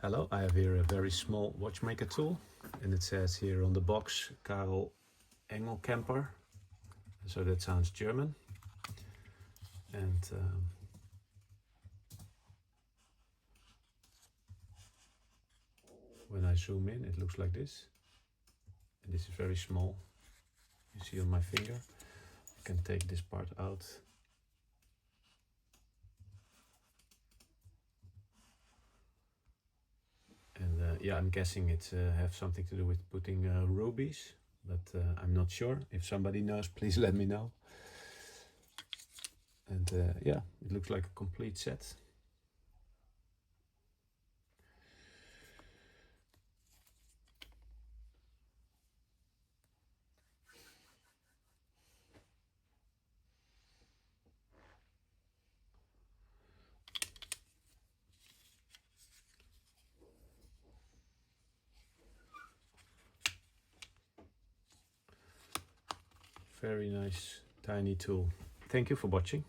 Hello, I have here a very small watchmaker tool, and it says here on the box Karel Engelkemper, so that sounds German. And when I zoom in, it looks like this, and this is very small. You see on my finger. I can take this part out. And yeah, I'm guessing it have something to do with putting rubies, but I'm not sure. If somebody knows, please let me know. And yeah, it looks like a complete set. Very nice tiny tool. Thank you for watching.